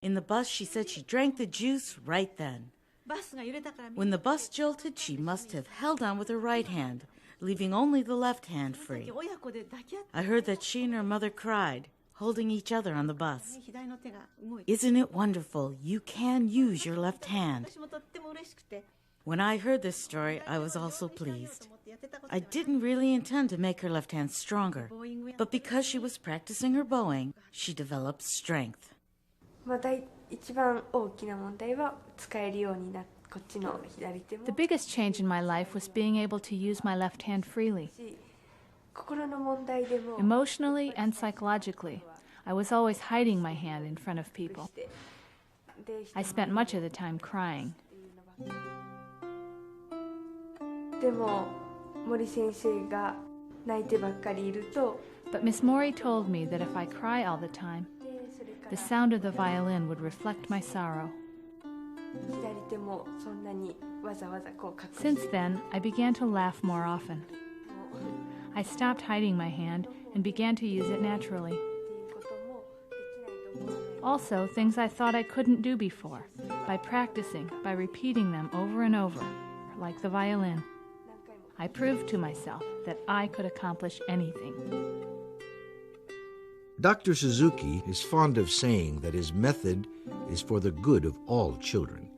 In the bus, she said she drank the juice right then. When the bus jolted, she must have held on with her right hand, leaving only the left hand free. I heard that she and her mother cried, holding each other on the bus. Isn't it wonderful? You can use your left hand. When I heard this story, I was also pleased. I didn't really intend to make her left hand stronger, but because she was practicing her bowing, she developed strength. The biggest change in my life was being able to use my left hand freely. Emotionally and psychologically, I was always hiding my hand in front of people. I spent much of the time crying. But Miss Mori told me that if I cry all the time, the sound of the violin would reflect my sorrow. Since then, I began to laugh more often. I stopped hiding my hand and began to use it naturally. Also, things I thought I couldn't do before, by practicing, by repeating them over and over, like the violin. I proved to myself that I could accomplish anything. Dr. Suzuki is fond of saying that his method is for the good of all children.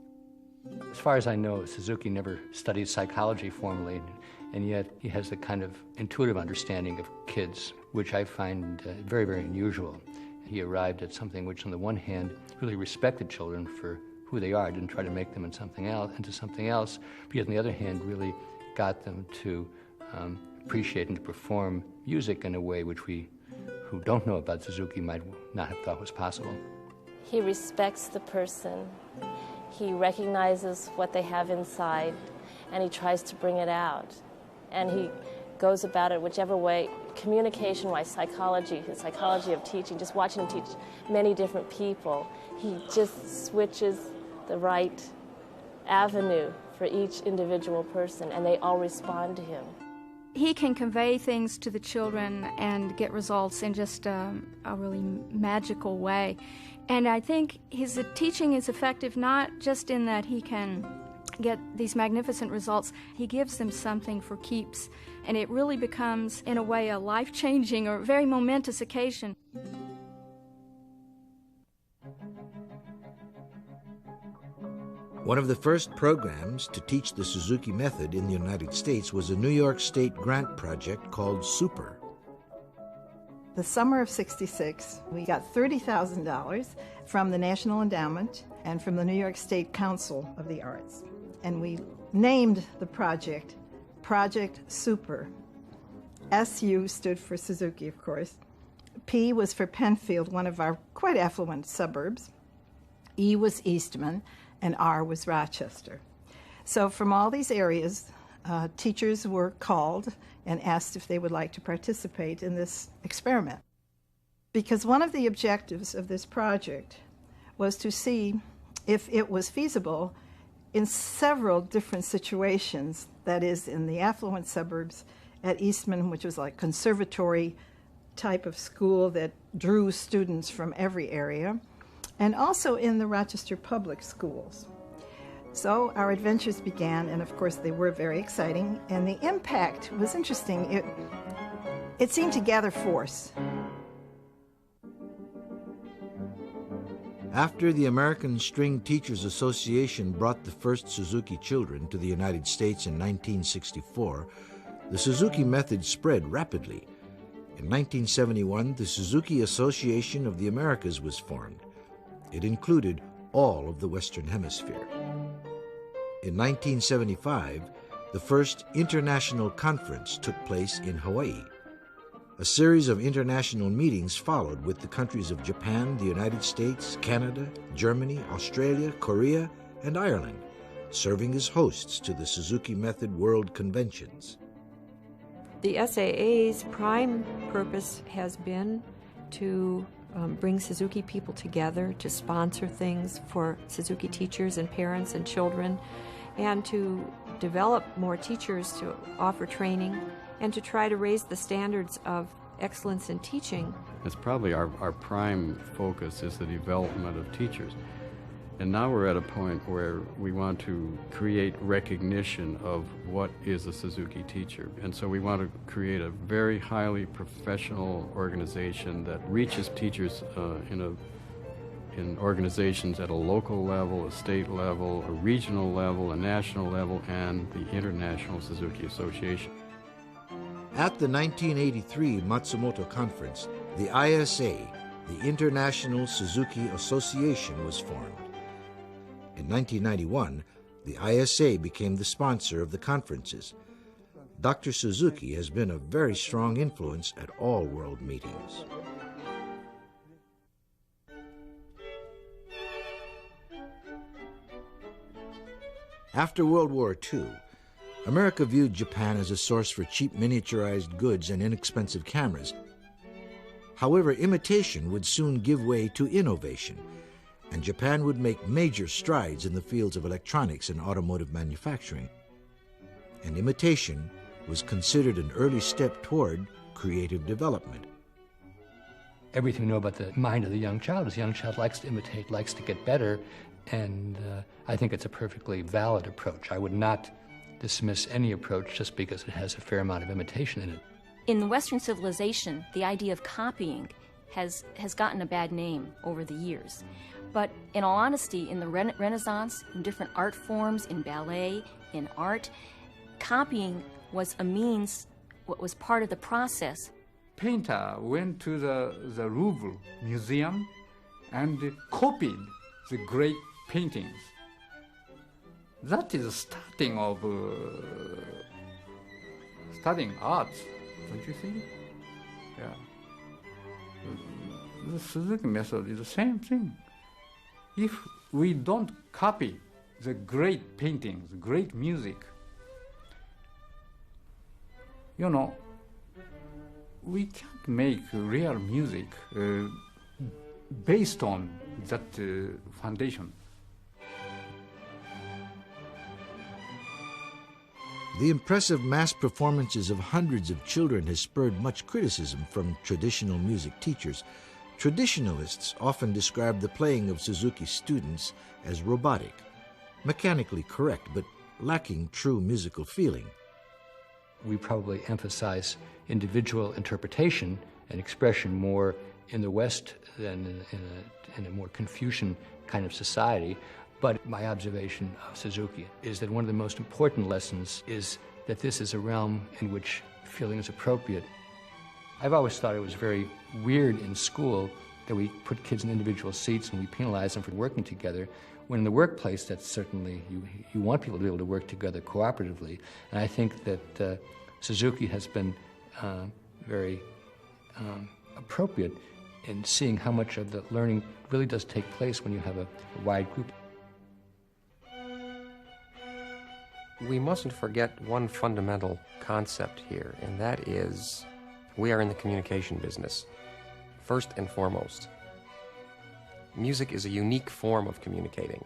As far as I know, Suzuki never studied psychology formally, and yet he has a kind of intuitive understanding of kids, which I find very, very unusual. He arrived at something which, on the one hand, really respected children for who they are, didn't try to make them into something else, but yet on the other hand, really got them to appreciate and to perform music in a way which we who don't know about Suzuki might not have thought was possible. He respects the person. He recognizes what they have inside, and he tries to bring it out. And he goes about it whichever way, communication-wise, psychology, his psychology of teaching, just watching him teach many different people. He just switches the right avenue for each individual person, and they all respond to him. He can convey things to the children and get results in just a really magical way. And I think his teaching is effective not just in that he can get these magnificent results, he gives them something for keeps. And it really becomes, in a way, a life-changing or very momentous occasion. One of the first programs to teach the Suzuki method in the United States was a New York State grant project called Super. The summer of '66, we got $30,000 from the National Endowment and from the New York State Council of the Arts. And we named the project Project Super. SU stood for Suzuki, of course. P was for Penfield, one of our quite affluent suburbs. E was Eastman, and R was Rochester. So from all these areas, teachers were called and asked if they would like to participate in this experiment. Because one of the objectives of this project was to see if it was feasible in several different situations, that is, in the affluent suburbs at Eastman, which was like conservatory type of school that drew students from every area, and also in the Rochester public schools. So our adventures began, and of course they were very exciting, and the impact was interesting. It seemed to gather force. After the American String Teachers Association brought the first Suzuki children to the United States in 1964, the Suzuki method spread rapidly. In 1971, the Suzuki Association of the Americas was formed. It included all of the Western Hemisphere. In 1975, the first international conference took place in Hawaii. A series of international meetings followed with the countries of Japan, the United States, Canada, Germany, Australia, Korea, and Ireland, serving as hosts to the Suzuki Method World Conventions. The SAA's prime purpose has been to bring Suzuki people together, to sponsor things for Suzuki teachers and parents and children, and to develop more teachers to offer training, and to try to raise the standards of excellence in teaching It's probably our prime focus is the development of teachers. And now we're at a point where we want to create recognition of what is a Suzuki teacher. And so we want to create a very highly professional organization that reaches teachers in organizations at a local level, a state level, a regional level, a national level, and the International Suzuki Association. At the 1983 Matsumoto Conference, the ISA, the International Suzuki Association, was formed. In 1991, the ISA became the sponsor of the conferences. Dr. Suzuki has been a very strong influence at all world meetings. After World War II, America viewed Japan as a source for cheap miniaturized goods and inexpensive cameras. However, imitation would soon give way to innovation, and Japan would make major strides in the fields of electronics and automotive manufacturing. And imitation was considered an early step toward creative development. Everything we know about the mind of the young child is the young child likes to imitate, likes to get better, and I think it's a perfectly valid approach. I would not dismiss any approach just because it has a fair amount of imitation in it. In the Western civilization, the idea of copying has gotten a bad name over the years. But in all honesty, in the Renaissance, in different art forms, in ballet, in art, copying was a means, what was part of the process. Painter went to the Louvre Museum and copied the great paintings. That is the starting of studying arts, don't you think? Yeah. The Suzuki method is the same thing. If we don't copy the great paintings, great music, you know, we can't make real music based on that foundation. The impressive mass performances of hundreds of children has spurred much criticism from traditional music teachers. Traditionalists often describe the playing of Suzuki students as robotic, mechanically correct, but lacking true musical feeling. We probably emphasize individual interpretation and expression more in the West than in a more Confucian kind of society. But my observation of Suzuki is that one of the most important lessons is that this is a realm in which feeling is appropriate. I've always thought it was very weird in school that we put kids in individual seats and we penalize them for working together, when in the workplace, that's certainly, you want people to be able to work together cooperatively. And I think that Suzuki has been very appropriate in seeing how much of the learning really does take place when you have a wide group. We mustn't forget one fundamental concept here, and that is we are in the communication business, first and foremost. Music is a unique form of communicating.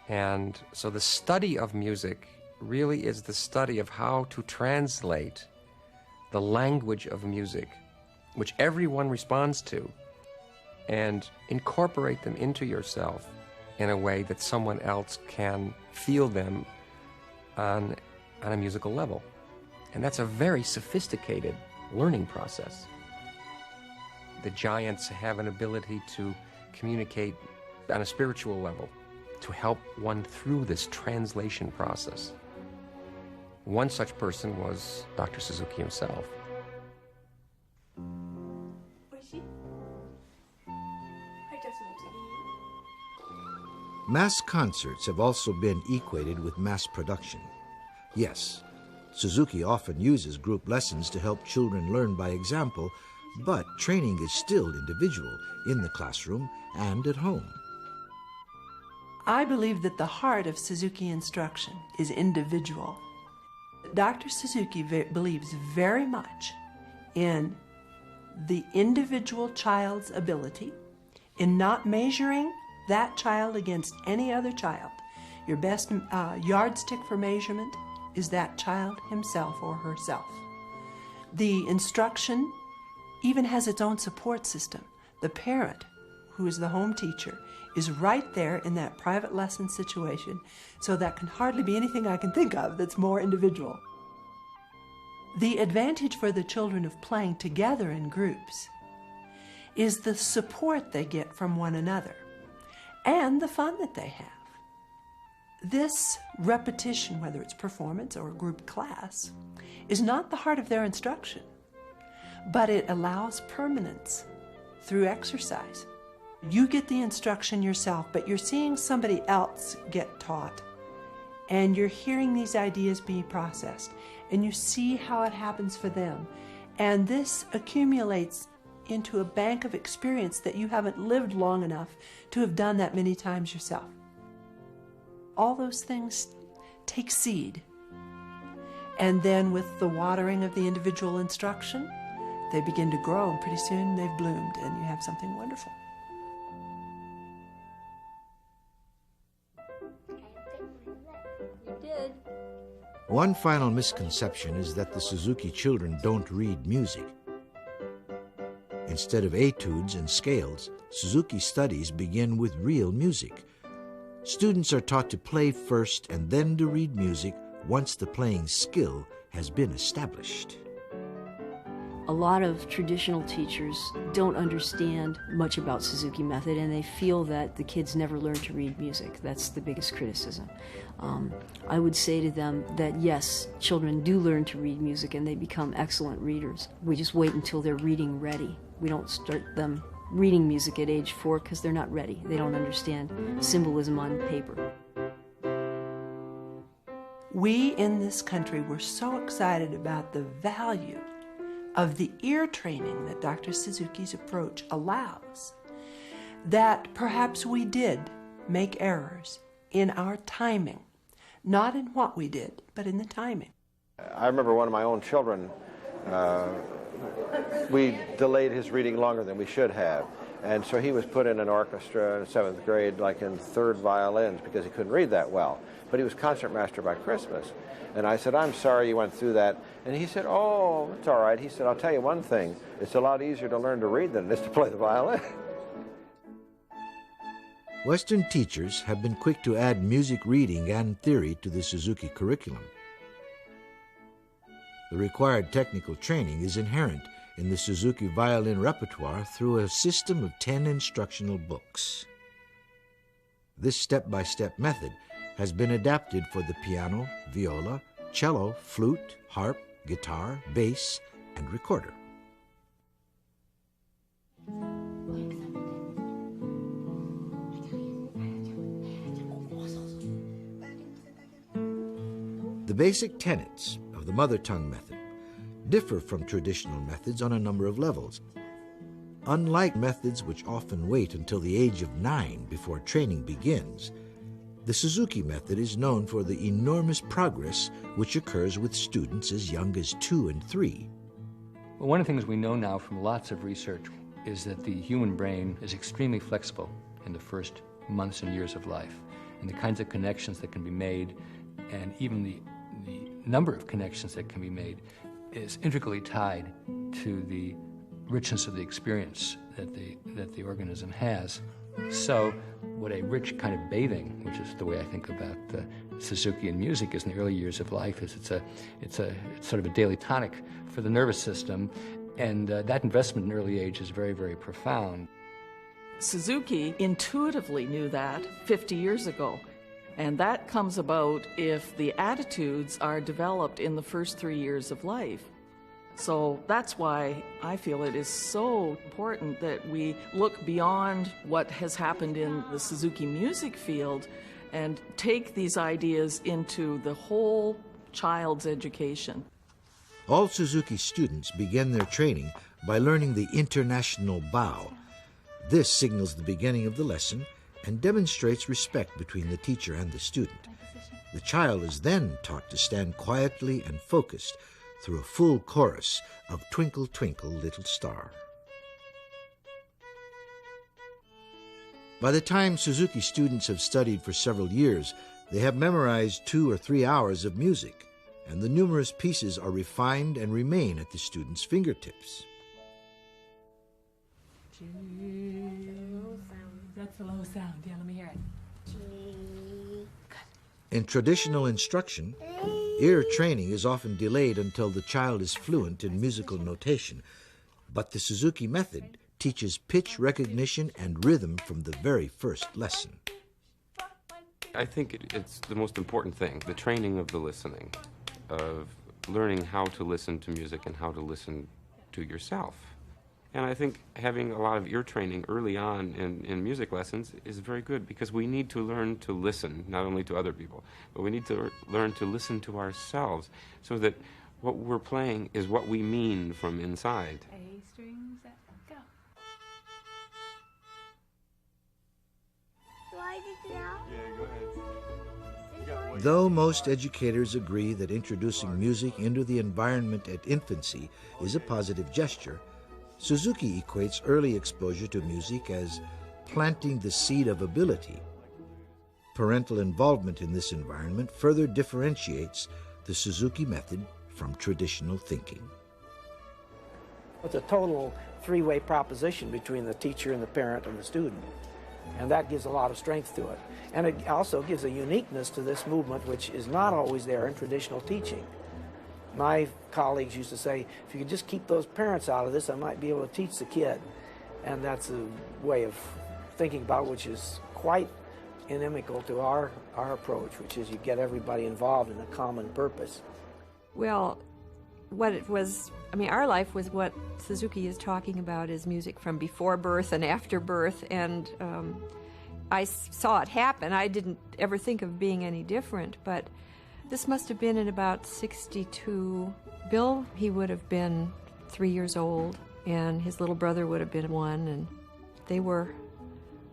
And so the study of music really is the study of how to translate the language of music, which everyone responds to, and incorporate them into yourself in a way that someone else can feel them on a musical level. And that's a very sophisticated learning process. The giants have an ability to communicate on a spiritual level to help one through this translation process. One such person was Dr. Suzuki himself. Mass concerts have also been equated with mass production. Yes, Suzuki often uses group lessons to help children learn by example, but training is still individual in the classroom and at home. I believe that the heart of Suzuki instruction is individual. Dr. Suzuki believes very much in the individual child's ability, in not measuring that child against any other child. Your best yardstick for measurement is that child himself or herself. The instruction even has its own support system. The parent, who is the home teacher, is right there in that private lesson situation, so that can hardly be anything I can think of that's more individual. The advantage for the children of playing together in groups is the support they get from one another and the fun that they have. This repetition, whether it's performance or a group class, is not the heart of their instruction, but it allows permanence through exercise. You get the instruction yourself, but you're seeing somebody else get taught, and you're hearing these ideas being processed, and you see how it happens for them. And this accumulates into a bank of experience that you haven't lived long enough to have done that many times yourself. All those things take seed. And then with the watering of the individual instruction, they begin to grow, and pretty soon they've bloomed, and you have something wonderful. One final misconception is that the Suzuki children don't read music. Instead of etudes and scales, Suzuki studies begin with real music. Students are taught to play first and then to read music once the playing skill has been established. A lot of traditional teachers don't understand much about Suzuki method, and they feel that the kids never learn to read music. That's the biggest criticism. I would say to them that yes, children do learn to read music and they become excellent readers. We just wait until they're reading ready. We don't start them reading music at age 4 because they're not ready. They don't understand symbolism on paper. We in this country were so excited about the value of the ear training that Dr. Suzuki's approach allows, that perhaps we did make errors in our timing, not in what we did, but in the timing. I remember one of my own children, we delayed his reading longer than we should have, and so he was put in an orchestra in 7th grade, like in 3rd violins, because he couldn't read that well. But he was concertmaster by Christmas. And I said, I'm sorry you went through that. And he said, oh, it's all right. He said, I'll tell you one thing. It's a lot easier to learn to read than it is to play the violin. Western teachers have been quick to add music reading and theory to the Suzuki curriculum. The required technical training is inherent in the Suzuki violin repertoire through a system of 10 instructional books. This step-by-step method has been adapted for the piano, viola, cello, flute, harp, guitar, bass, and recorder. The basic tenets of the mother tongue method differ from traditional methods on a number of levels. Unlike methods which often wait until the age of 9 before training begins, the Suzuki method is known for the enormous progress which occurs with students as young as 2 and 3. Well, one of the things we know now from lots of research is that the human brain is extremely flexible in the first months and years of life, and the kinds of connections that can be made, and even the number of connections that can be made, is integrally tied to the richness of the experience that the organism has. So what a rich kind of bathing, which is the way I think about Suzuki and music, is in the early years of life, is it's sort of a daily tonic for the nervous system, and that investment in early age is very, very profound. Suzuki intuitively knew that 50 years ago, and that comes about if the attitudes are developed in the first 3 years of life. So that's why I feel it is so important that we look beyond what has happened in the Suzuki music field and take these ideas into the whole child's education. All Suzuki students begin their training by learning the international bow. This signals the beginning of the lesson and demonstrates respect between the teacher and the student. The child is then taught to stand quietly and focused through a full chorus of Twinkle, Twinkle, Little Star. By the time Suzuki students have studied for several years, they have memorized 2 or 3 hours of music, and the numerous pieces are refined and remain at the students' fingertips. That's a low sound. Yeah, let me hear it. In traditional instruction, ear training is often delayed until the child is fluent in musical notation, but the Suzuki method teaches pitch recognition and rhythm from the very first lesson. I think it's the most important thing, the training of the listening, of learning how to listen to music and how to listen to yourself. And I think having a lot of ear training early on in music lessons is very good, because we need to learn to listen, not only to other people, but we need to learn to listen to ourselves, so that what we're playing is what we mean from inside. A strings, go. Do I get to now? Yeah, go ahead. Though most educators agree that introducing music into the environment at infancy is a positive gesture, Suzuki equates early exposure to music as planting the seed of ability. Parental involvement in this environment further differentiates the Suzuki method from traditional thinking. It's a total three-way proposition between the teacher and the parent and the student, and that gives a lot of strength to it. And it also gives a uniqueness to this movement, which is not always there in traditional teaching. My colleagues used to say, if you could just keep those parents out of this, I might be able to teach the kid. And that's a way of thinking about it, which is quite inimical to our approach, which is you get everybody involved in a common purpose. Well, what it was, I mean, our life was what Suzuki is talking about, is music from before birth and after birth, and I saw it happen. I didn't ever think of being any different, but this must have been in about 62. Bill, he would have been 3 years old, and his little brother would have been 1, and they were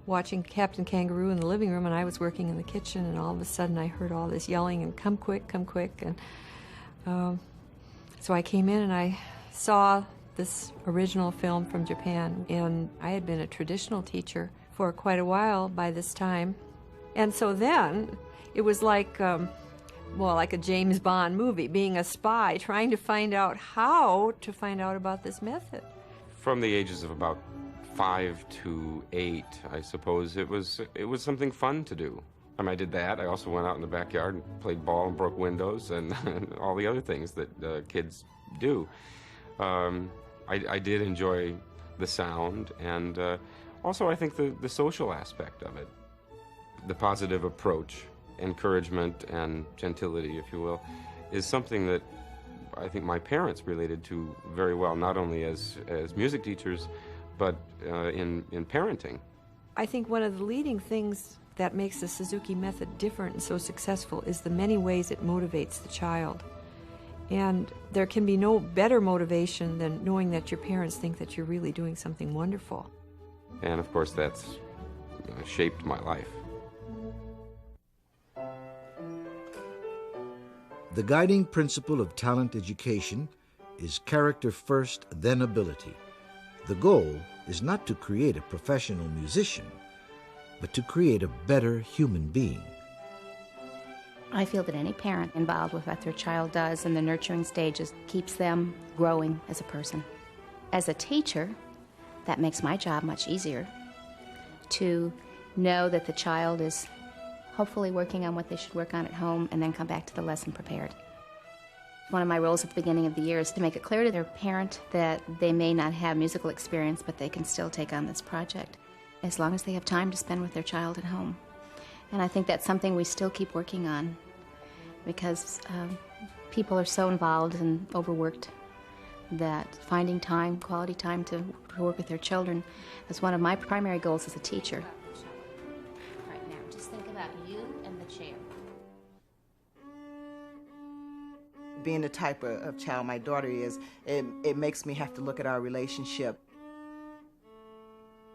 watching Captain Kangaroo in the living room, and I was working in the kitchen, and all of a sudden I heard all this yelling and come quick, and so I came in and I saw this original film from Japan, and I had been a traditional teacher for quite a while by this time, and so then it was like like a James Bond movie, being a spy, trying to find out how to find out about this method. From the ages of about 5 to 8, I suppose, it was something fun to do. I mean, I did that. I also went out in the backyard and played ball and broke windows and all the other things that kids do. I did enjoy the sound, and also I think the social aspect of it, the positive approach, encouragement and gentility, if you will, is something that I think my parents related to very well, not only as music teachers, but in parenting. I think one of the leading things that makes the Suzuki method different and so successful is the many ways it motivates the child. And there can be no better motivation than knowing that your parents think that you're really doing something wonderful. And of course that's shaped my life. The guiding principle of talent education is character first, then ability. The goal is not to create a professional musician, but to create a better human being. I feel that any parent involved with what their child does in the nurturing stages keeps them growing as a person. As a teacher, that makes my job much easier, to know that the child is hopefully working on what they should work on at home and then come back to the lesson prepared. One of my roles at the beginning of the year is to make it clear to their parent that they may not have musical experience, but they can still take on this project as long as they have time to spend with their child at home. And I think that's something we still keep working on, because people are so involved and overworked that finding time, quality time to work with their children is one of my primary goals as a teacher. Right now, just think about you and the chair. Being the type of child my daughter is, it makes me have to look at our relationship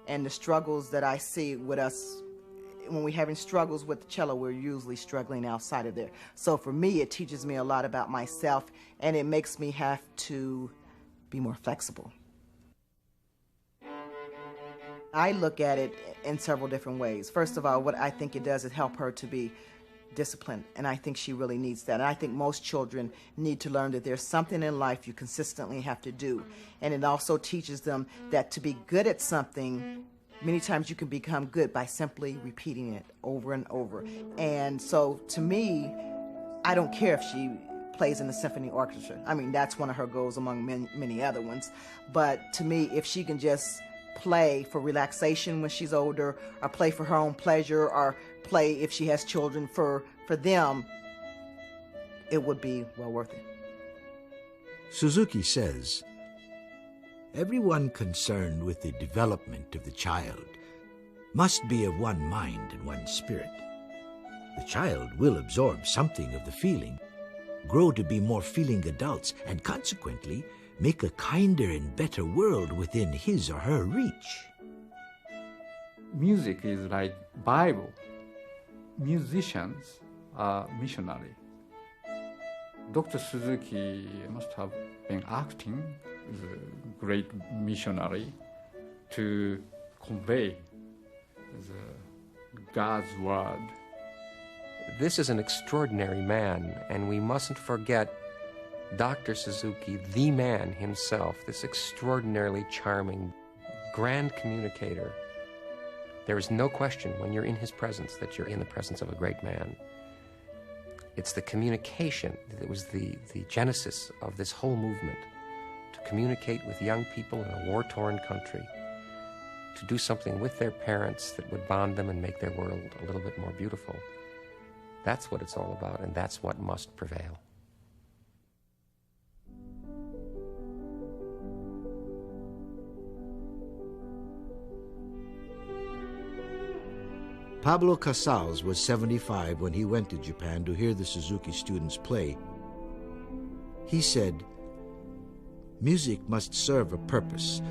and the struggles that I see with us. When we're having struggles with the cello, we're usually struggling outside of there. So for me, it teaches me a lot about myself, and it makes me have to be more flexible. I look at it in several different ways. First of all, what I think it does is help her to be discipline, and I think she really needs that. And I think most children need to learn that there's something in life you consistently have to do. And it also teaches them that to be good at something, many times you can become good by simply repeating it over and over. And so to me, I don't care if she plays in the symphony orchestra. I mean, that's one of her goals among many other ones. But to me, if she can just play for relaxation when she's older, or play for her own pleasure, or play if she has children for them, it would be well worth it. Suzuki says, everyone concerned with the development of the child must be of one mind and one spirit. The child will absorb something of the feeling, grow to be more feeling adults, and consequently make a kinder and better world within his or her reach. Music is like Bible. Musicians are missionary. Dr. Suzuki must have been acting as a great missionary to convey God's word. This is an extraordinary man, and we mustn't forget Dr. Suzuki, the man himself, this extraordinarily charming, grand communicator. There is no question when you're in his presence that you're in the presence of a great man. It's the communication that was the genesis of this whole movement, to communicate with young people in a war-torn country, to do something with their parents that would bond them and make their world a little bit more beautiful. That's what it's all about, and that's what must prevail. Pablo Casals was 75 when he went to Japan to hear the Suzuki students play. He said, music must serve a purpose.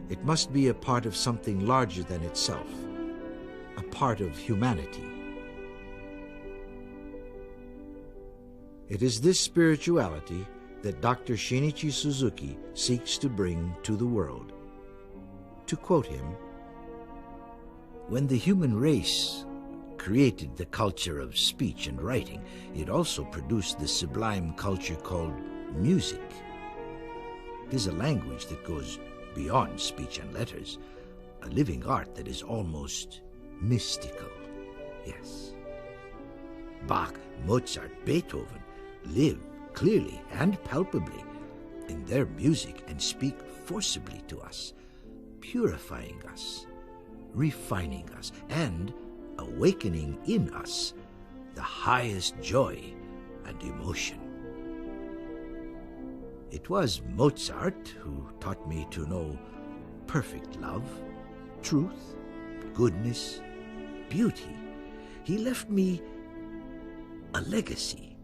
It must be a part of something larger than itself, a part of humanity. It is this spirituality that Dr. Shinichi Suzuki seeks to bring to the world. To quote him, when the human race created the culture of speech and writing, it also produced the sublime culture called music. It is a language that goes beyond speech and letters, a living art that is almost mystical. Yes. Bach, Mozart, Beethoven live clearly and palpably in their music and speak forcibly to us, purifying us, refining us, and awakening in us the highest joy and emotion. It was Mozart who taught me to know perfect love, truth, goodness, beauty. He left me a legacy.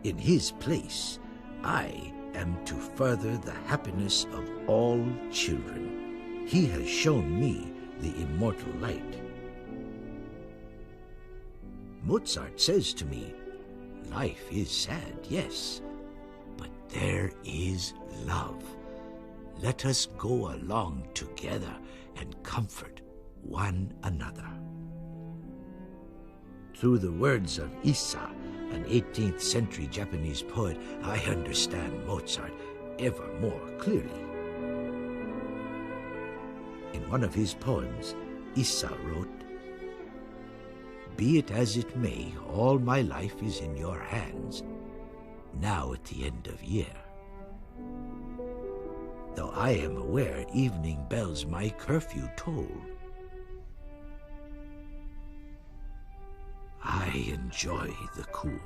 In his place, I am to further the happiness of all children. He has shown me the immortal light. Mozart says to me, life is sad, yes, but there is love. Let us go along together and comfort one another. Through the words of Issa, an 18th century Japanese poet, I understand Mozart ever more clearly. In one of his poems, Issa wrote, "Be it as it may, all my life is in your hands, now at the end of year. Though I am aware evening bells my curfew toll, I enjoy the cool